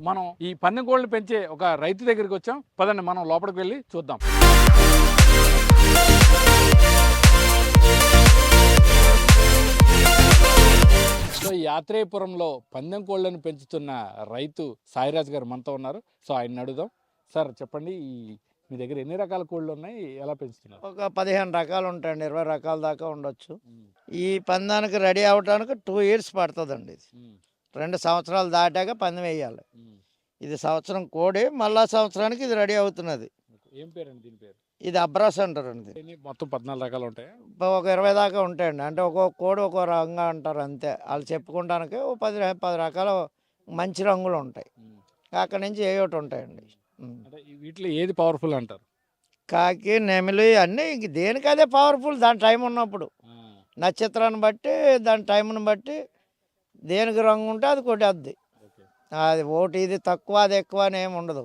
మనం ఈ పందెం కోళ్ళని పెంచే ఒక రైతు దగ్గరికి వచ్చాం. పదండి మనం లోపలికి వెళ్ళి చూద్దాం. సో ఈ యాత్రేయపురంలో పందెం కోళ్ళను పెంచుతున్న రైతు సాయిరాజ్ గారు మనతో ఉన్నారు. సో ఆయన అడుగుదాం. సార్ చెప్పండి, మీ దగ్గర ఎన్ని రకాల కోళ్ళు ఉన్నాయి, ఎలా పెంచుతున్నారు? ఒక 15 రకాలు ఉంటాయండి, 20 రకాల దాకా ఉండొచ్చు. ఈ పందానికి రెడీ అవడానికి 2 years పడుతుందండి. ఇది 2 సంవత్సరాలు దాటాక పందెం వేయాలి. ఇది సంవత్సరం కోడి, మళ్ళా సంవత్సరానికి ఇది రెడీ అవుతున్నది. ఏం పేరండి దీని పేరు? ఇది అబ్రాస్ అంటారండి. మొత్తం 14 రకాలు ఉంటాయి. ఒక 20 దాకా ఉంటాయండి. అంటే ఒక్కొక్క కోడి ఒక్కో రంగా అంటారు అంతే. వాళ్ళు చెప్పుకోవడానికి ఓ 10 రకాల మంచి రంగులు ఉంటాయి. అక్కడి నుంచి ఏ ఒకటి ఉంటాయండి. అంటే వీటిలో ఏది పవర్ఫుల్ అంటారు? కాకి, నెమిలి అన్నీ ఇంక దేనికి అదే పవర్ఫుల్. దాని టైం ఉన్నప్పుడు నక్షత్రాన్ని బట్టి, దాని టైంని బట్టి దేనికి రంగు ఉంటే అది కొట్టేద్ది. అది ఒకటి ఇది తక్కువ అది ఎక్కువ అని ఏమి ఉండదు.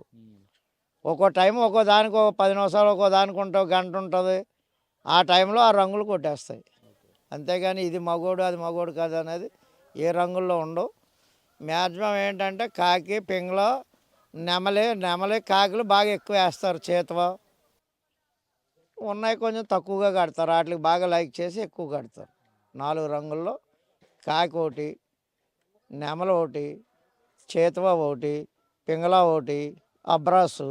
ఒక్కో టైం ఒక్కో దానికి ఒక 10 నిమిషాలు ఒక్కో దానికి ఉంటుంది, గంట ఉంటుంది. ఆ టైంలో ఆ రంగులు కొట్టేస్తాయి. అంతేగాని ఇది మగోడు అది మగోడు కాదు అనేది ఏ రంగుల్లో ఉండవు. మ్యాక్సిమం ఏంటంటే కాకి, పింగళ, నెమలి కాకులు బాగా ఎక్కువ వేస్తారు. చేతువ ఉన్నాయి కొంచెం తక్కువగా కడతారు. వాటికి బాగా లైక్ చేసి ఎక్కువ కడతారు. 4 రంగుల్లో కాకి ఒకటి, నెమలి ఒకటి, చేతువ ఒకటి, పింగళ ఒకటి, అబ్రాసు,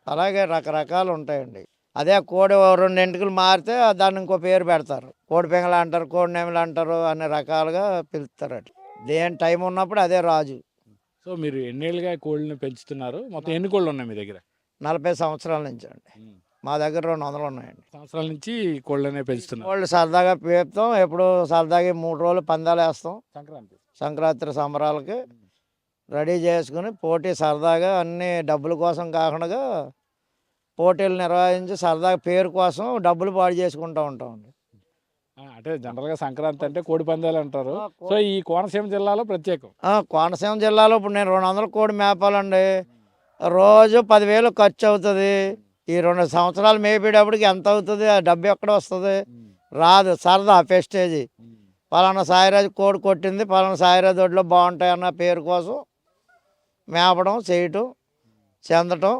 అలాగే రకరకాలు ఉంటాయండి. అదే కోడి 2 ఎంటుకలు మారితే దాన్ని ఇంకో పేరు పెడతారు. కోడి పింగళ అంటారు, కోడి నెమలి అంటారు, అన్ని రకాలుగా పిలుస్తారు. అట్లా దేని టైం ఉన్నప్పుడు అదే రాజు. సో మీరు ఎన్నేళ్ళుగా కోళ్ళని పెంచుతున్నారు? మొత్తం ఎన్ని కోళ్ళు ఉన్నాయి మీ దగ్గర? 40 సంవత్సరాల నుంచి అండి. మా దగ్గర 200 ఉన్నాయండి. సంవత్సరాల నుంచి కోళ్ళనే పెంచుతున్నారు. కోళ్ళు సరదాగా పేపుతాం. ఎప్పుడు సరదాగా 3 రోజులు పందాలు వేస్తాం. సంక్రాంతి సంబరాలకి రెడీ చేసుకుని పోటీ సరదాగా అన్ని డబ్బుల కోసం కాకుండా పోటీలు నిర్వహించి సరదాగా పేరు కోసం డబ్బులు పాడు చేసుకుంటూ ఉంటామండి. అంటే జనరల్గా సంక్రాంతి అంటే కోడి పందాలు అంటారు. సో ఈ కోనసీమ జిల్లాలో ప్రత్యేకం. కోనసీమ జిల్లాలో ఇప్పుడు నేను 200 కోడి మేపాలండి. రోజు 10,000 ఖర్చు అవుతుంది. ఈ 2 సంవత్సరాలు మేపేటప్పటికి ఎంత అవుతుంది? ఆ డబ్బు ఎక్కడ వస్తుంది? రాదు. సరదా పెస్టేజీ. పలానా సాయిరాజు కోడి కొట్టింది, పలానా సాయిరాజు ఒడ్లో బాగుంటాయి అన్న పేరు కోసం మేపడం, చేయటం, చెందటం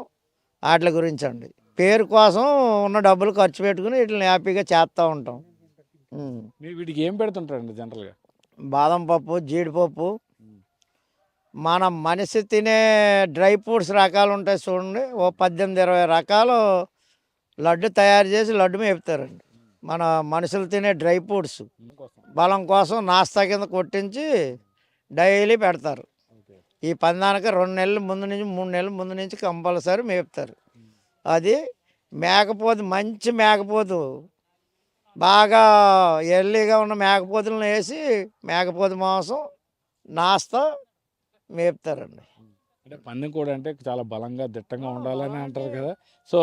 వాటి గురించి అండి. పేరు కోసం ఉన్న డబ్బులు ఖర్చు పెట్టుకుని వీటిని హ్యాపీగా చేస్తూ ఉంటాం. వీటికి ఏం పెడుతుంటారండి జనరల్గా? బాదం పప్పు, జీడిపప్పు, మన మనిషి తినే డ్రై ఫ్రూట్స్ రకాలు ఉంటాయి చూడండి. ఓ 18-20 రకాలు లడ్డు తయారు చేసి లడ్డు మేపుతారండి. మన మనుషులు తినే డ్రై ఫ్రూట్స్ బలం కోసం నాస్తా కింద కొట్టించి డైలీ పెడతారు. ఈ పందానికి 2 నెలల ముందు నుంచి 3 నెలల ముందు నుంచి కంపల్సరీ మేపుతారు. అది మేకపోతు, మంచి మేకపోతు, బాగా ఎర్లీగా ఉన్న మేకపోతులను వేసి మేకపోతు మాంసం నాస్తా మేపుతారండి. అంటే పందెం కోడి అంటే చాలా బలంగా దిట్టంగా ఉండాలని అంటారు కదా. సో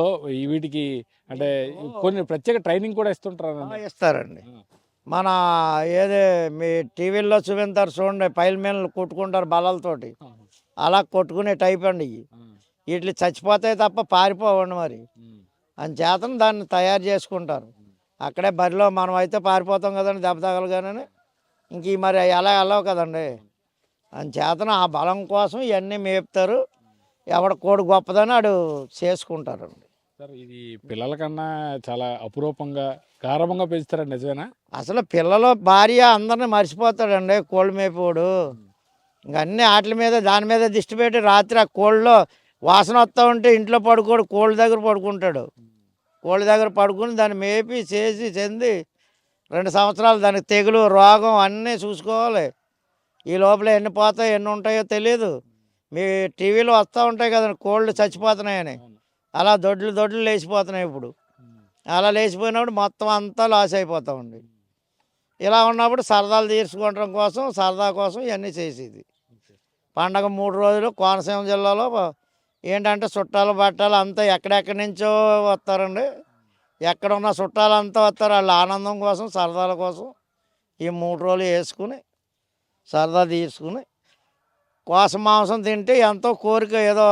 వీటికి అంటే కొన్ని ప్రత్యేక ట్రైనింగ్ కూడా ఇస్తుంటారు. ఇస్తారండి. మన ఏదే మీ టీవీల్లో చూపించారు చూడండి, పైల మీద కొట్టుకుంటారు బలాలతోటి, అలా కొట్టుకునే టైప్ అండి. వీటిని చచ్చిపోతాయి తప్ప పారిపోవండి. మరి అంచేతను దాన్ని తయారు చేసుకుంటారు. అక్కడే బరిలో మనం అయితే పారిపోతాం కదండి దెబ్బ తగలగానే. ఇంక మరి ఎలా వెళ్ళవు కదండి. అంచేతను ఆ బలం కోసం ఇవన్నీ మేపుతారు. ఎవడ కోడి గొప్పదని ఆడు చేసుకుంటారండి. సార్ ఇది పిల్లల కన్నా చాలా అపురూపంగా గారవంగా పెంచుతారండి, నిజమేనా? అసలు పిల్లలు భార్య అందరిని మర్చిపోతాడండి కోళ్ళు మేపుడు. ఇంక అన్నీ వాటి మీద దాని మీద దిష్టి పెట్టి రాత్రి ఆ కోళ్ళలో వాసన వస్తూ ఉంటే ఇంట్లో పడుకోడు, కోళ్ళ దగ్గర పడుకుంటాడు. కోళ్ళ దగ్గర పడుకుని దాన్ని మేపి చేసి చెంది 2 సంవత్సరాలు దానికి తెగులు రోగం అన్నీ చూసుకోవాలి. ఈ లోపల ఎన్ని పోతాయో ఎన్ని ఉంటాయో తెలియదు. మీ టీవీలో వస్తూ ఉంటాయి కదండి కోళ్ళు చచ్చిపోతున్నాయని. అలా దొడ్లు లేచిపోతున్నాయి ఇప్పుడు. అలా లేచిపోయినప్పుడు మొత్తం అంతా లాస్ అయిపోతామండి. ఇలా ఉన్నప్పుడు సరదాలు తీర్చుకోవడం కోసం, సరదా కోసం ఇవన్నీ చేసేది. పండగ 3 రోజులు కోనసీమ జిల్లాలో ఏంటంటే చుట్టాలు బట్టాలు అంతా ఎక్కడెక్కడి నుంచో వస్తారండి. ఎక్కడున్న చుట్టాలు అంతా వస్తారు. వాళ్ళ ఆనందం కోసం, సరదాల కోసం ఈ 3 రోజులు వేసుకుని సరదా తీసుకుని కోస మాంసం తింటే ఎంతో కోరిక. ఏదో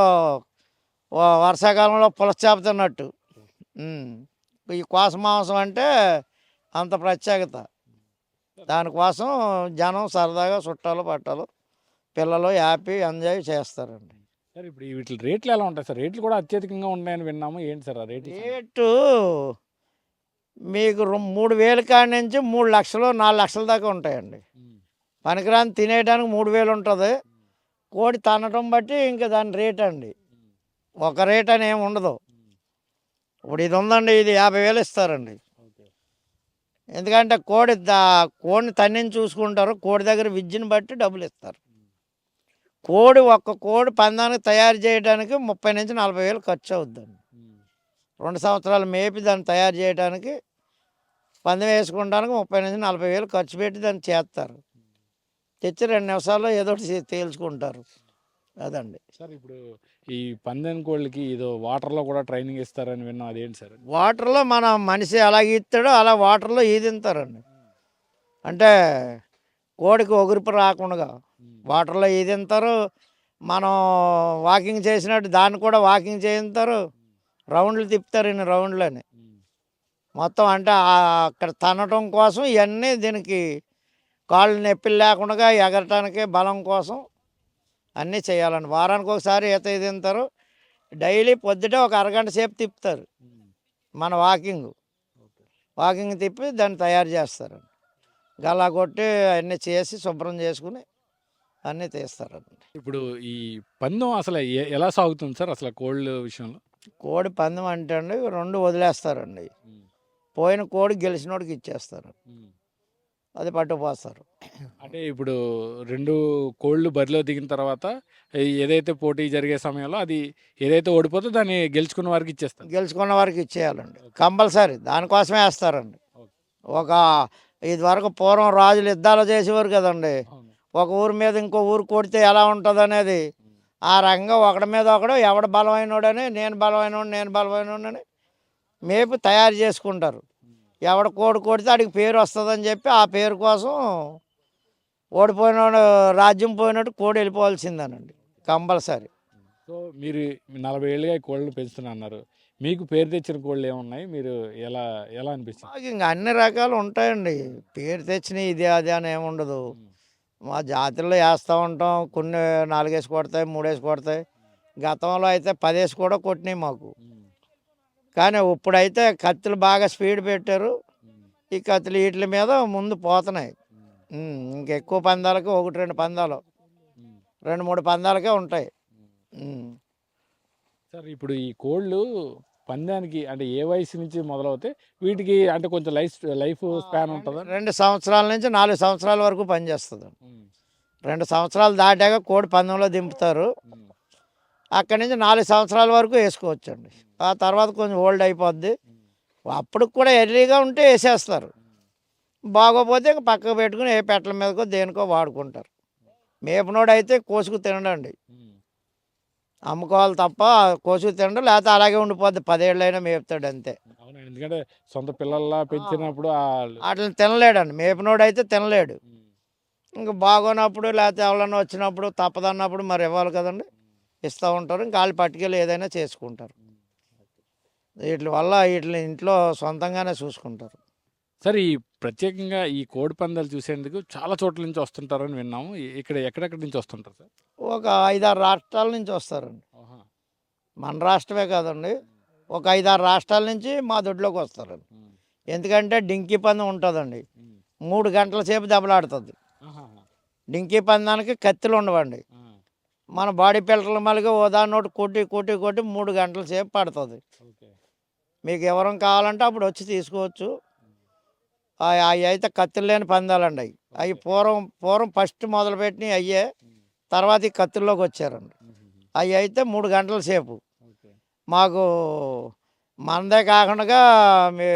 వర్షాకాలంలో పులసచేప తిన్నట్టు. ఈ కోస మాంసం అంటే అంత ప్రత్యేకత. దానికోసం జనం సరదాగా చుట్టాలు పట్టాలు పిల్లలు హ్యాపీ ఎంజాయ్ చేస్తారండి. సార్ ఇప్పుడు వీటి రేట్లు ఎలా ఉంటాయి సార్? రేట్లు కూడా అత్యధికంగా ఉన్నాయని విన్నాము. ఏంటి సార్ ఆ రేట్లు సంగతి? రేటు మీకు 3,000 కాడి నుంచి 3,00,000 4,00,000 దాకా ఉంటాయండి. ఉమ్, పనికిరాని తినేయడానికి 3,000 ఉంటుంది. ఉమ్, కోడి తనటం బట్టి ఇంకా దాని రేట్ అండి. ఉమ్, ఒక రేట్ అని ఏమి ఉండదు. ఉమ్, ఇప్పుడు ఇది ఉందండి, ఇది 50,000 ఇస్తారండి. ఓకే. ఎందుకంటే కోడిని తన్నిని చూసుకుంటారు. కోడి దగ్గర విద్యను బట్టి డబ్బులు ఇస్తారు. ఒక్క కోడి పందానికి తయారు చేయడానికి 30,000 నుంచి 40,000 ఖర్చు అవుద్దండి. ఉమ్, 2 సంవత్సరాలు మేపి దాన్ని తయారు చేయడానికి, పందెం వేసుకోవడానికి 30,000 నుంచి 40,000 ఖర్చు పెట్టి దాన్ని చేస్తారు. తెచ్చి 2 నిమిషాల్లో ఏదో ఒకటి తేల్చుకుంటారు. అదండి. సార్ ఇప్పుడు ఈ పందెం కోళ్ళకి ఏదో వాటర్లో కూడా ట్రైనింగ్ ఇస్తారని విన్నాం. అదేంటి సార్? వాటర్లో మన మనిషి ఎలా ఈత్తాడో అలా వాటర్లో ఈదింతారండి. అంటే కోడికి ఒగురుపు రాకుండా వాటర్లో ఈదింతారు. మనం వాకింగ్ చేసినట్టు దాన్ని కూడా వాకింగ్ చేయిస్తారు. రౌండ్లు తిప్పుతారు, ఇన్ని రౌండ్లని మొత్తం. అంటే అక్కడ తనటం కోసం ఇవన్నీ దీనికి కాళ్ళు నొప్పులు లేకుండా ఎగరటానికి బలం కోసం అన్నీ చేయాలండి. వారానికి ఒకసారి ఈత తింటారు. డైలీ పొద్దుటే ఒక అరగంట సేపు తిప్పుతారు మన వాకింగ్ తిప్పి దాన్ని తయారు చేస్తారు. గలా కొట్టి అన్నీ చేసి శుభ్రం చేసుకుని అన్నీ తీస్తారండి. ఇప్పుడు ఈ పందెం అసలు ఎలా సాగుతుంది సార్ అసలు కోళ్ళ విషయంలో? కోడి పందెం అంటే అండి 2 వదిలేస్తారండి. పోయిన కోడి గెలిచినోడికి ఇచ్చేస్తారు. అది పట్టుకుపోస్తారు. అంటే ఇప్పుడు 2 కోళ్ళు బరిలో దిగిన తర్వాత ఏదైతే పోటీ జరిగే సమయంలో అది ఏదైతే ఓడిపోతే దాన్ని గెలుచుకున్న వారికి ఇచ్చేస్తారు. గెలుచుకున్న వారికి ఇచ్చేయాలండి. కంపల్సరీ దానికోసమే వేస్తారండి. ఒక ఇదివరకు పూర్వం రాజులు యుద్ధాలు చేసేవారు కదండి. ఒక ఊరి మీద ఇంకో ఊరు కొడితే ఎలా ఉంటుంది అనేది ఆ రకంగా ఒకడి మీద ఒకడు ఎవడు బలమైనోడని నేను బలమైనోడని మేపు తయారు చేసుకుంటారు. ఎవడ కోడి కొడితే ఆడికి పేరు వస్తుందని చెప్పి ఆ పేరు కోసం ఓడిపోయినోడు రాజ్యం పోయినట్టు కోడి వెళ్ళిపోవాల్సిందేనండి కంపల్సరీ. సో మీరు 40 ఏళ్ళుగా ఈ కోళ్ళను పెంచుతున్నా అన్నారు. మీకు పేరు తెచ్చిన కోళ్ళు ఏమున్నాయి? మీరు ఎలా ఎలా అనిపిస్తుంది? మాకు ఇంకా అన్ని రకాలు ఉంటాయండి. పేరు తెచ్చిన ఇది అది అని ఏముండదు. మా జాతుల్లో వేస్తూ ఉంటాం. కొన్ని 4 వేసి కొడతాయి, 3 వేసి కొడతాయి. గతంలో అయితే 10 వేసి కూడా కొట్టినాయి మాకు. కానీ ఇప్పుడైతే కత్తులు బాగా స్పీడ్ పెట్టారు. ఈ కత్తులు వీటి మీద ముందు పోతున్నాయి. ఇంకెక్కువ పందాలకు 1-2 పందాలు 2-3 పందాలకే ఉంటాయి. సార్ ఇప్పుడు ఈ కోళ్ళు పందానికి అంటే ఏ వయసు నుంచి మొదలవుతాయి? వీటికి అంటే కొంచెం లైఫ్ స్పాన్ ఉంటుందా? 2 సంవత్సరాల నుంచి 4 సంవత్సరాల వరకు పనిచేస్తుంది. 2 సంవత్సరాలు దాటాక కోడి పందెంలో దింపుతారు. అక్కడి నుంచి 4 సంవత్సరాల వరకు వేసుకోవచ్చండి. ఆ తర్వాత కొంచెం ఓల్డ్ అయిపోద్ది. అప్పుడు కూడా ఎర్లీగా ఉంటే వేసేస్తారు. బాగోపోతే ఇంక పక్కకు పెట్టుకుని ఏ పెట్టల మీదకో దేనికో వాడుకుంటారు. మేపునోడు అయితే కోసుకు తినడండి, అమ్ముకోవాలి తప్ప కోసుకు తినడం. లేకపోతే అలాగే ఉండిపోద్ది, 10 ఏళ్ళైనా మేపుతాడు అంతే. అవునండి, ఎందుకంటే సొంత పిల్లల్లా పెంచినప్పుడు వాటిని తినలేడండి. మేపునోడు అయితే తినలేడు. ఇంక బాగోనప్పుడు లేకపోతే ఎవరన్నా వచ్చినప్పుడు తప్పదన్నప్పుడు మరి ఇవ్వాలి కదండి, ఇస్తూ ఉంటారు. ఇంకా వాళ్ళు పట్టుకెళ్ళి ఏదైనా చేసుకుంటారు. వీటి వల్ల వీటిని ఇంట్లో సొంతంగానే చూసుకుంటారు. సరే, ఈ ప్రత్యేకంగా ఈ కోడి పందాలు చూసేందుకు చాలా చోట్ల నుంచి వస్తుంటారని విన్నాము. ఇక్కడ ఎక్కడెక్కడి నుంచి వస్తుంటారు సార్? ఒక 5-6 రాష్ట్రాల నుంచి వస్తారండి. మన రాష్ట్రమే కాదండి, ఒక 5-6 రాష్ట్రాల నుంచి మా దొడ్లోకి వస్తారండి. ఎందుకంటే డింకీ పందెం ఉంటుందండి. 3 గంటల సేపు దెబ్బలాడుతుంది. డింకీ పందానికి కత్తులు ఉండవండి. మన బాడీ పిల్లల మళ్ళీ దాన్ని కొట్టి 3 గంటల సేపు పడుతుంది. మీకు ఎవరం కావాలంటే అప్పుడు వచ్చి తీసుకోవచ్చు. అవి అయితే కత్తులు లేని పందాలండి. అవి పూర్వం ఫస్ట్ మొదలుపెట్టినవి అయ్యే, తర్వాత ఈ కత్తుల్లోకి వచ్చారండి. అవి అయితే 3 గంటల సేపు. మాకు మనదే కాకుండా మీ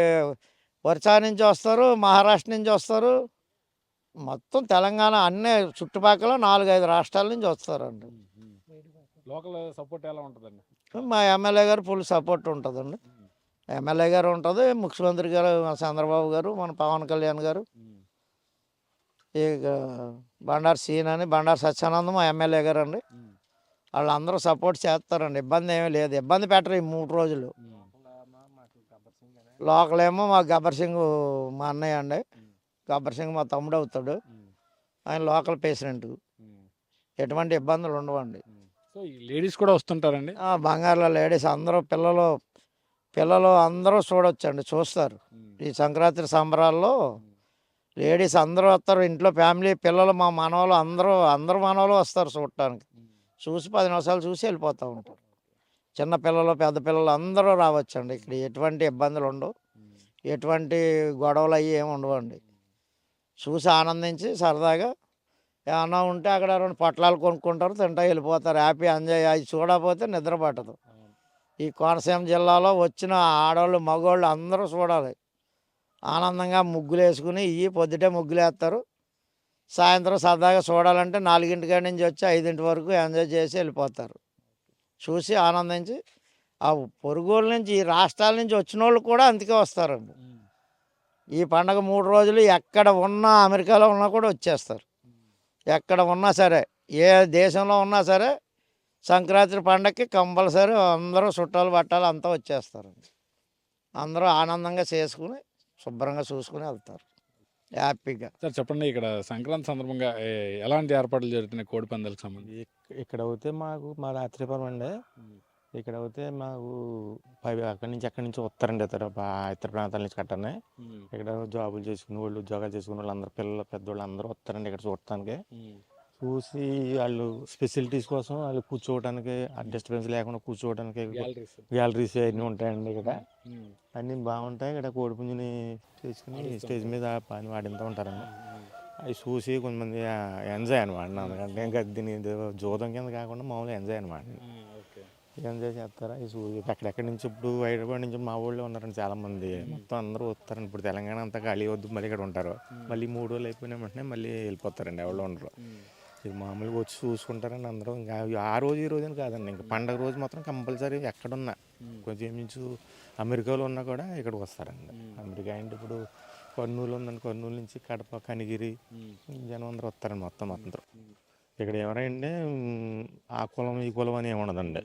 ఒరిస్సా నుంచి వస్తారు, మహారాష్ట్ర నుంచి వస్తారు, మొత్తం తెలంగాణ అన్ని చుట్టుపక్కల 4-5 రాష్ట్రాల నుంచి వస్తారండి. లోకల్ సపోర్ట్ ఎలా ఉంటుందండి? మా ఎమ్మెల్యే గారు ఫుల్ సపోర్ట్ ఉంటుందండి. ఎమ్మెల్యే గారు ఉంటుంది, ముఖ్యమంత్రి గారు చంద్రబాబు గారు, మన పవన్ కళ్యాణ్ గారు, ఇక బండారు సీన్ అని బండారు సత్యానందం మా ఎమ్మెల్యే గారు అండి. వాళ్ళందరూ సపోర్ట్ చేస్తారండి. ఇబ్బంది ఏమీ లేదు, ఇబ్బంది పెట్టరు ఈ 3 రోజులు. లోకల్ ఏమో మా గబ్బర్ సింగ్ మా అన్నయ్య అండి. గబ్బర్ సింగ్ మా తమ్ముడు అవుతాడు. ఆయన లోకల్ పేషెంట్. ఎటువంటి ఇబ్బందులు ఉండవండి. సో ఈ లేడీస్ కూడా వస్తుంటారండి. బంగారులో లేడీస్ అందరూ పిల్లలు అందరూ చూడొచ్చండి, చూస్తారు. ఈ సంక్రాంతి సంబరాల్లో లేడీస్ అందరూ వస్తారు, ఇంట్లో ఫ్యామిలీ పిల్లలు మా మనవలు అందరూ మనవలు వస్తారు చూడటానికి. చూసి 10 నిమిషాలు చూసి వెళ్ళిపోతూ ఉంటారు. చిన్న పిల్లలు పెద్ద పిల్లలు అందరూ రావచ్చండి. ఇక్కడ ఎటువంటి ఇబ్బందులు ఉండవు, ఎటువంటి గొడవలు అవి ఏమి ఉండవండి. చూసి ఆనందించి సరదాగా ఏమన్నా ఉంటే అక్కడ 2 పొట్లాలు కొనుక్కుంటారు, తింటా వెళ్ళిపోతారు. Happy enjoy. అవి చూడకపోతే నిద్ర పట్టదు. ఈ కోనసీమ జిల్లాలో వచ్చిన ఆడవాళ్ళు మగవాళ్ళు అందరూ చూడాలి. ఆనందంగా ముగ్గులు వేసుకుని పొద్దుటే ముగ్గులు వేస్తారు. సాయంత్రం సరదాగా చూడాలంటే 4 కాడి నుంచి వచ్చి 5 వరకు ఎంజాయ్ చేసి వెళ్ళిపోతారు. చూసి ఆనందించి ఆ పొరుగుల నుంచి ఈ రాష్ట్రాల నుంచి వచ్చిన వాళ్ళు కూడా అందుకే వస్తారండి. ఈ పండగ 3 రోజులు ఎక్కడ ఉన్నా, అమెరికాలో ఉన్నా కూడా వచ్చేస్తారు. ఎక్కడ ఉన్నా సరే, ఏ దేశంలో ఉన్నా సరే సంక్రాంతి పండగకి కంపల్సరీ అందరూ చుట్టాలు పట్టాలు అంతా వచ్చేస్తారండి. అందరూ ఆనందంగా చేసుకుని శుభ్రంగా చూసుకుని వెళ్తారు హ్యాపీగా. సార్ చెప్పండి, ఇక్కడ సంక్రాంతి సందర్భంగా ఎలాంటి ఏర్పాట్లు జరుగుతున్నాయి కోడి పందాలకు సంబంధించి? ఇక్కడ అయితే మా రాత్రిపురం అండి. ఇక్కడ అయితే మాకు అక్కడి నుంచి వస్తారండి, ఇతర ప్రాంతాల నుంచి కట్టనే. ఇక్కడ జాబులు చేసుకునే వాళ్ళు, ఉద్యోగాలు చేసుకునే వాళ్ళు అందరూ, పిల్లలు పెద్దవాళ్ళు అందరూ వస్తారండి ఇక్కడ చూడటానికి. చూసి వాళ్ళు ఫెసిలిటీస్ కోసం వాళ్ళు కూర్చోవడానికి, డిస్టర్బెన్స్ లేకుండా కూర్చోవడానికి గ్యాలరీస్ అవన్నీ ఉంటాయండి. ఇక్కడ అన్నీ బాగుంటాయి. ఇక్కడ కోడిపుంజుని చేసుకుని స్టేజ్ మీద పని వాడిస్తూ ఉంటారండి. అవి చూసి కొంతమంది ఎంజాయ్ అనమాట. అందుకంటే ఇంకా దీని జోదం కింద కాకుండా మామూలుగా ఎంజాయ్ అనమాట. ఎంజాయ్ చేస్తారా ఈ చూసి ఎక్కడెక్కడి నుంచి ఇప్పుడు హైదరాబాద్ నుంచి మా ఊళ్ళో ఉన్నారండి చాలామంది. మొత్తం అందరూ వస్తారండి. ఇప్పుడు తెలంగాణ అంతా ఖాళీ వద్దు, మళ్ళీ ఇక్కడ ఉంటారు. మళ్ళీ 3 రోజులు అయిపోయిన వెంటనే మళ్ళీ వెళ్ళిపోతారండి, ఎవరు ఉండరు. ఇది మామూలుగా వచ్చి చూసుకుంటారండి అందరూ. ఇంకా ఆ రోజు ఈ రోజు అని కాదండి, ఇంకా పండగ రోజు మాత్రం కంపల్సరీ ఎక్కడున్నా, కొంచెం నుంచి అమెరికాలో ఉన్నా కూడా ఇక్కడికి వస్తారండి. అమెరికా అంటే ఇప్పుడు కర్నూలు ఉందండి, కర్నూలు నుంచి కడప, కనిగిరి జనం అందరూ వస్తారండి మొత్తం అందరూ. ఇక్కడ ఎవరైనా ఆ కులం ఈ కులం అని ఏముండదండి.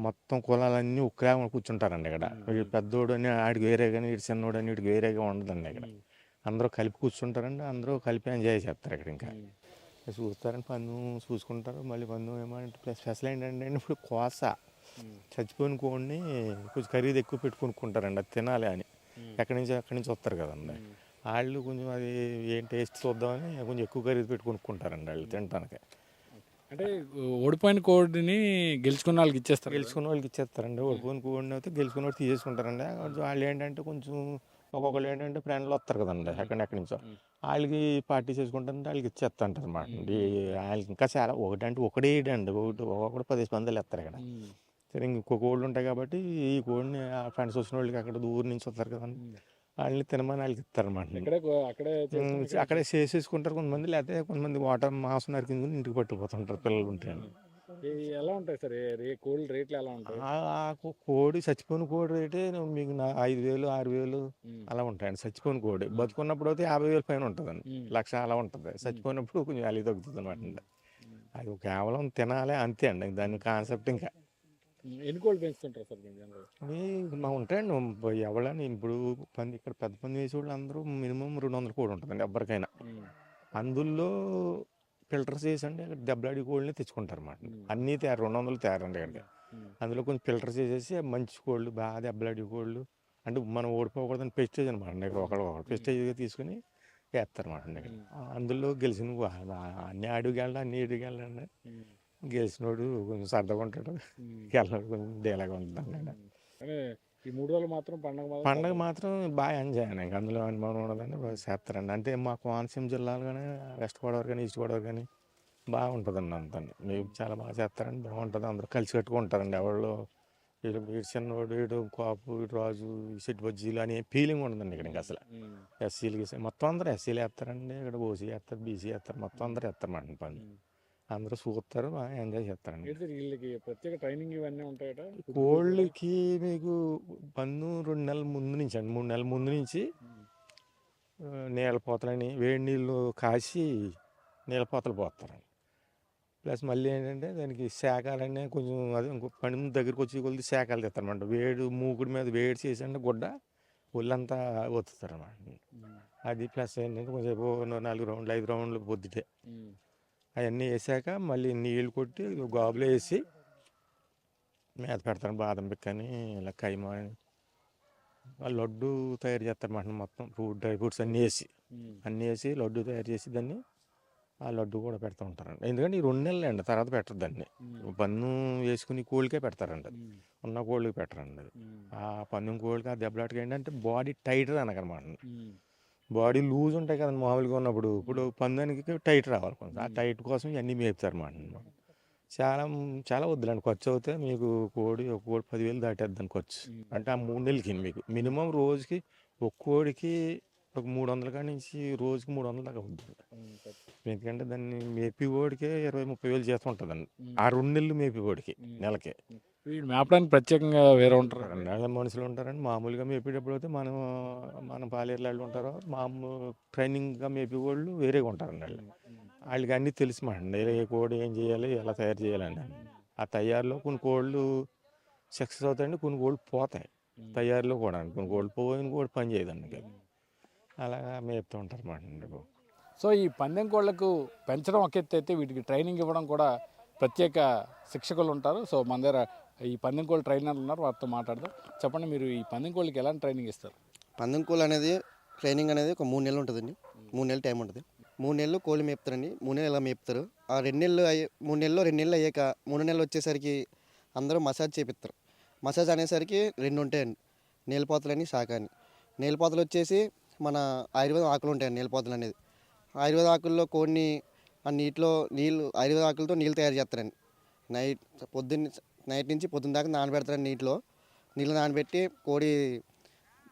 మొత్తం కులాలన్నీ ఉక్కలా కూర్చుంటారండి ఇక్కడ. పెద్దోడు అని ఆడికి వేరే కానీ, ఇటు చిన్నోడు అని ఇటుకి వేరేగా ఉండదండి. ఇక్కడ అందరూ కలిపి కూర్చుంటారండి, అందరూ కలిపి ఎంజాయ్ చేస్తారు. ఇక్కడ ఇంకా చూస్తారని పందెం చూసుకుంటారు. మళ్ళీ పందెం ఏమంటే స్పెషల్ ఏంటంటే ఇప్పుడు కోస చచ్చిపోయిన కోడిని కొంచెం ఖరీదు ఎక్కువ పెట్టి కొనుక్కుంటారండి, అది తినాలి అని. అక్కడి నుంచి వస్తారు కదండి వాళ్ళు. కొంచెం అది ఏం టేస్ట్ చూద్దామని కొంచెం ఎక్కువ ఖరీదు పెట్టి కొనుక్కుంటారండి వాళ్ళు తినడానికి. అంటే ఓడిపోయిన కోడిని గెలుచుకున్న వాళ్ళకి ఇచ్చేస్తారు. గెలుచుకున్న వాళ్ళకి ఇచ్చేస్తారండి. ఓడిపోయిన కోడిని అయితే గెలుచుకున్న వాళ్ళు తీసేసుకుంటారండి. వాళ్ళు ఏంటంటే కొంచెం ఒక్కొక్కళ్ళు ఏంటంటే ఫ్రెండ్లు వస్తారు కదండి ఎక్కడి నుంచో, వాళ్ళకి పార్టీ చేసుకుంటారంటే వాళ్ళకి ఇచ్చేస్తా అంటారు అనమాట. వాళ్ళకి ఇంకా చాలా ఒకటేడండి, ఒక్కొక్కటి 10 పందాలు వేస్తారు ఇక్కడ. సరే ఇంకో కోళ్ళు ఉంటాయి కాబట్టి ఈ కోడిని ఆ ఫ్రెండ్స్ వచ్చిన వాళ్ళకి అక్కడ ఊరు నుంచి వస్తారు కదండి, వాళ్ళని తినమని వాళ్ళకి ఇస్తారనమాట. అక్కడే చేసేసుకుంటారు కొంతమంది. లేకపోతే కొంతమంది వాటర్ మాంసం నరికించుకుని ఇంటికి పట్టుకుపోతుంటారు పిల్లలు ఉంటే. ఎలా ఉంటాయి సార్ కోళ్ళ రేట్లు ఎలా ఉంటాయి? కోడి చచ్చిపోయిన కోడి రేటే మీకు 5,000 6,000 అలా ఉంటాయండి. చచ్చిపోయిన కోడి బతుకున్నప్పుడు అయితే 50,000 పైన ఉంటుందండి, 1,00,000 అలా ఉంటుంది. చచ్చిపోయినప్పుడు కొంచెం వాల్యూ తగ్గుతుంది అనమాట. అది కేవలం తినాలి అంతే అండి, దాని కాన్సెప్ట్. ఇంకా ఎన్ని కోళ్ళు పెంచుతుంటారు సార్ మా ఉంటాయండి ఎవరని. ఇప్పుడు ఇక్కడ పెద్ద పంది వేసే వాళ్ళు అందరూ మినిమం 200 కోడి ఉంటుందండి ఎవరికైనా. అందులో ఫిల్టర్స్ చేసండి దెబ్బలాడి కోళ్ళని తెచ్చుకుంటారు అన్నమాట. అన్నీ 200 తయారండి ఇక్కడికి. అందులో కొంచెం ఫిల్టర్ చేసేసి మంచి కోళ్ళు, బాగా దెబ్బలాడి కోళ్ళు, అంటే మనం ఓడిపోకూడదని ప్రెస్టేజ్ అనమాట. ఇక్కడ ఒకళ్ళు ప్రెస్టేజ్గా తీసుకుని వేస్తారన్నమాట ఇక్కడ. అందులో గెలిచిన అన్ని అడుగుకెళ్ళండి, అన్ని ఇటుకెళ్ళండి. గెలిచినోడు కొంచెం సరదాగా ఉంటాడు, గెలిచినోడు కొంచెం డేలాగా ఉంటుంది. ఈ 3 రోజులు మాత్రం పండగ మాత్రం బాగా ఎంజాయ్ అండి. ఇంకా అందులో అనుమానం ఉండదండి, బాగా చేస్తారండి. అంటే మా కోనసీమ జిల్లాలు కానీ, వెస్ట్ గోదావరి కానీ, ఈస్ట్ గోదావరి కానీ బాగుంటుందండి. అంతండి మీరు చాలా బాగా చేస్తారండి, బాగుంటుంది. అందరూ కలిసి కట్టుకుంటారండి. ఎవరు ఇటు చిన్నోడు, ఇటు కాపు, ఇటు రాజు, సెట్ బజ్జీలు అనే ఫీలింగ్ ఉండదండి ఇక్కడ. ఇంకా అసలు ఎస్సీలకి మొత్తం అందరూ ఎస్సీలు వేస్తారండి. ఇక్కడ ఓసీ వేస్తారు, బీసీ వేస్తారు, మొత్తం అందరూ వేస్తారన్నమాట. పని అందరూ చూస్తారు, బాగా ఎంజాయ్ చేస్తారండి. వీళ్ళకి ప్రత్యేక ట్రైనింగ్ ఇవన్నీ ఉంటాయట. కోళ్ళకి మీకు 2 నెలల ముందు నుంచి అండి, 3 నెలల ముందు నుంచి నీళ్ళపోతలని వేడి నీళ్ళు కాసి నీళ్ళపోతలు పోస్తారండి. ప్లస్ మళ్ళీ ఏంటంటే దానికి శాఖాలన్నీ కొంచెం అదే ఇంకో పని దగ్గరికి వచ్చి కొద్ది శాఖలు తెస్తారన్నమాట. వేడి మూకుడి మీద వేడి చేసండి గుడ్డ ఒళ్ళంతా ఒత్తుతారన్నమాట. అది ప్లస్ ఏంటంటే కొంచెం 4 రౌండ్లు 5 రౌండ్లు పొద్దుటే అవన్నీ వేసాక మళ్ళీ నీళ్ళు కొట్టి గాబులో వేసి మేత పెడతారు, బాదం పిక్ అని ఇలా కైమా అని. ఆ లడ్డు తయారు చేస్తారన్నమాట, మొత్తం డ్రై ఫ్రూట్స్ అన్నీ వేసి లడ్డు తయారు చేసి దాన్ని ఆ లడ్డు కూడా పెడుతూ ఉంటారండి. ఎందుకంటే ఈ 2 నెలలు అండి, తర్వాత పెట్టరు దాన్ని. పన్ను వేసుకుని కోళ్ళకే పెడతారండి, అది ఉన్న కోళ్ళకి పెట్టరండి. అది ఆ పన్ను కోళ్ళకి ఆ దెబ్బలాటకి ఏంటంటే బాడీ టైట్ అనకనమాట. బాడీ లూజ్ ఉంటాయి కదండి మామూలుగా ఉన్నప్పుడు, ఇప్పుడు పందానికి టైట్ రావాలి కొంచెం. ఆ టైట్ కోసం ఇవన్నీ మేపుతారు అన్నమాట. చాలా చాలా వద్దులండి, ఖర్చు అవుతే మీకు ఒక కోడి 10,000 దాటేద్దాం ఖర్చు. అంటే ఆ 3 నెలలకి మీకు మినిమం రోజుకి ఒక కోడికి ఒక 300 కాడి నుంచి రోజుకి 300 దాకా అవుతుంది. ఎందుకంటే దాన్ని మేపి కోడికే 20-30 వేలు జీతం ఉంటుందండి, ఆ 2 నెలలు మేపి కోడికి నెలకి. వీడు మేపడానికి ప్రత్యేకంగా వేరే ఉంటారు. నెల మనుషులు ఉంటారండి, మామూలుగా మేపేటప్పుడు అయితే మన పాలేరు వాళ్ళు ఉంటారో, మామూలు ట్రైనింగ్గా మేపే వాళ్ళు వేరేగా ఉంటారండి. వాళ్ళకి అన్నీ తెలిసి మాట, ఏ కోడి ఏం చేయాలి, ఎలా తయారు చేయాలని. ఆ తయారులో కొన్ని కోళ్ళు సక్సెస్ అవుతాయండి, కొన్ని కోళ్ళు పోతాయి తయారులో కూడా. కొన్ని కోళ్ళు పోయిన కోడి పని చేయదండి, అలాగా మేపుతూ ఉంటారు అన్నమాట. సో ఈ పందెం కోళ్లకు పెంచడం ఒక ఎత్తు అయితే వీటికి ట్రైనింగ్ ఇవ్వడం కూడా ప్రత్యేక శిక్షకులు ఉంటారు. సో మన దగ్గర ఈ పందెం కోళ్ళ ట్రైనర్లు ఉన్నారు, వారితో మాట్లాడదాం. చెప్పండి, మీరు ఈ పందెం కోళ్ళకి ఎలాంటి ట్రైనింగ్ ఇస్తారు? పందెం కోళ్ళు అనేది ట్రైనింగ్ అనేది ఒక 3 నెలలు ఉంటుందండి. 3 నెలలు టైం ఉంటుంది. 3 నెలలు కోళ్ళు మేపుతారండి. 3 నెలలు ఎలా మేపుతారు, ఆ 2 నెలలు 3 నెలలు 2 నెలలు అయ్యాక 3 నెలలు వచ్చేసరికి అందరూ మసాజ్ చేపిస్తారు. మసాజ్ అనేసరికి 2 ఉంటాయండి, నీలపోతలని శాఖని. నీలపోతలు వచ్చేసి మన ఆయుర్వేద ఆకులు ఉంటాయండి. నీలపోతలు అనేది ఆయుర్వేద ఆకుల్లో కొన్ని ఆ నీళ్ళు ఆయుర్వేద ఆకులతో నీళ్ళు తయారు చేస్తారండి. నైట్ నుంచి పొద్దున్న దాకా నానబెడతారండి. నీళ్ళు నానబెట్టి కోడి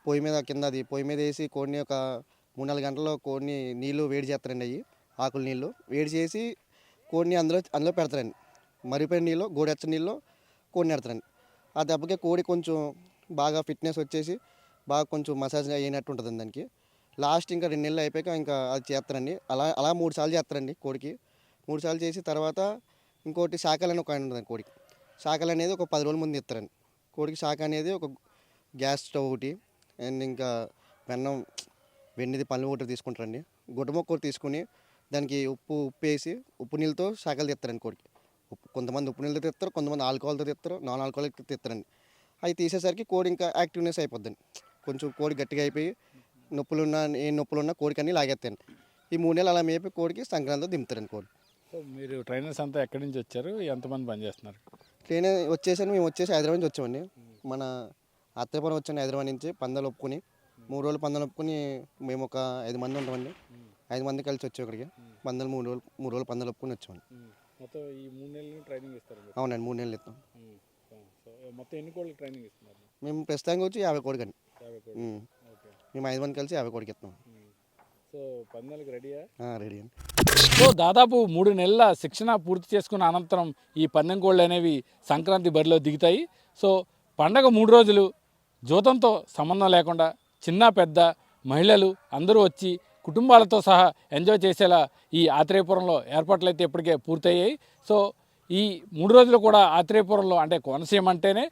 పొయ్యి మీద వేసి కోడిని ఒక 3-4 గంటల్లో కోడిని నీళ్ళు వేడి చేస్తారండి. ఆకుల నీళ్ళు వేడి చేసి కోడిని అందులో పెడతారండి. మరిపోయిన నీళ్ళు గోడెచ్చని నీళ్ళు కోడిని పెడతారండి. ఆ దెబ్బకి కోడి కొంచెం బాగా ఫిట్నెస్ వచ్చేసి బాగా కొంచెం మసాజ్ అయినట్టు ఉంటుందండి దానికి. లాస్ట్ ఇంకా 2 నెలలు అయిపోయాక ఇంకా అది చేస్తారండి. అలా 3 సార్లు చేస్తారండి కోడికి. 3 సార్లు చేసి తర్వాత ఇంకోటి శాఖలని ఒక ఉంటుందండి కోడికి. శాఖలు అనేది ఒక 10 రోజుల ముందు ఇస్తారండి కోడికి. శాఖ అనేది ఒక గ్యాస్ స్టవ్ ఒకటి అండ్ ఇంకా వెన్నది పళ్ళు ఒకటి తీసుకుంటారండి. గుడ్డమొక్క ఒకటి తీసుకుని దానికి ఉప్పు వేసి ఉప్పు నీళ్ళతో శాఖలు తెస్తారండి కోడికి. కొంతమంది ఉప్పు నీళ్ళతో తెస్తారు, కొంతమంది ఆల్కహాల్తో తెస్తారు, నాన్ ఆల్కహాల్తో తెస్తారండి. అవి తీసేసరికి కోడి ఇంకా యాక్టివ్నెస్ అయిపోద్దండి. కొంచెం కోడి గట్టిగా అయిపోయి ఏ నొప్పులున్నా కోడికి అన్నీ లాగేస్తాయండి. ఈ 3 నెలలు అలా మేపి కోడికి సంక్రాంతిలో దింపుతారండి కోడి. సో మీరు ట్రైనర్స్ అంతా ఎక్కడి నుంచి వచ్చారు, ఎంతమంది పనిచేస్తున్నారు? ట్రైనర్ మేము వచ్చేసి హైదరాబాద్ నుంచి వచ్చామండి. మన అత్తయ్యపురం వచ్చాను హైదరాబాద్ నుంచి. పందాలు ఒప్పుకొని 3 రోజులు పందాలు ఒప్పుకొని మేము ఒక 5 మంది ఉంటామండి. 5 మంది కలిసి వచ్చాం ఇక్కడికి. పందాలు 3 రోజులు పందాలు ఒప్పుకొని వచ్చామండి. మొత్తం ఈ 3 నెలలు ట్రైనింగ్ ఇస్తారు? అవునండి, 3 నెలలు ఇస్తాం. మొత్తం ఎన్ని కోళ్ళకి ట్రైనింగ్ ఇస్తున్నారు? మేము ప్రస్తుతానికి వచ్చి 50 కోడికి అండి. మేము 5 మంది కలిసి 50 కోడికి ఇస్తాం. సో పందాలకు రెడీయా? రెడీ అండి. సో దాదాపు 3 నెలల శిక్షణ పూర్తి చేసుకున్న అనంతరం ఈ పందెం కోళ్ళు అనేవి సంక్రాంతి బరిలో దిగుతాయి. సో పండగ 3 రోజులు జూతంతో సంబంధం లేకుండా చిన్న పెద్ద మహిళలు అందరూ వచ్చి కుటుంబాలతో సహా ఎంజాయ్ చేసేలా ఈ ఆత్రేయపురంలో ఏర్పాట్లు అయితే ఇప్పటికే పూర్తయ్యాయి. సో ఈ 3 రోజులు కూడా ఆత్రేయపురంలో, అంటే కోనసీమ అంటేనే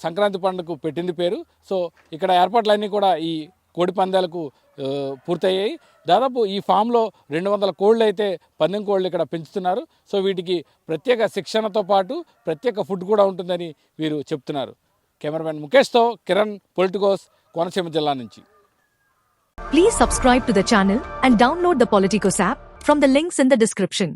సంక్రాంతి పండుగకు పెట్టింది పేరు. సో ఇక్కడ ఏర్పాట్లన్నీ కూడా ఈ కోడి పందాలకు పూర్తయ్యాయి. దాదాపు ఈ ఫామ్లో 200 కోళ్ళు అయితే పందెం కోళ్ళు ఇక్కడ పెంచుతున్నారు. సో వీటికి ప్రత్యేక శిక్షణతో పాటు ప్రత్యేక ఫుడ్ కూడా ఉంటుందని వీరు చెప్తున్నారు. కెమెరామెన్ ముఖేష్తో కిరణ్, పొలిటికోస్, కోనసీమ జిల్లా నుంచి. Please subscribe to the channel and download the Politicos app from the links in the description.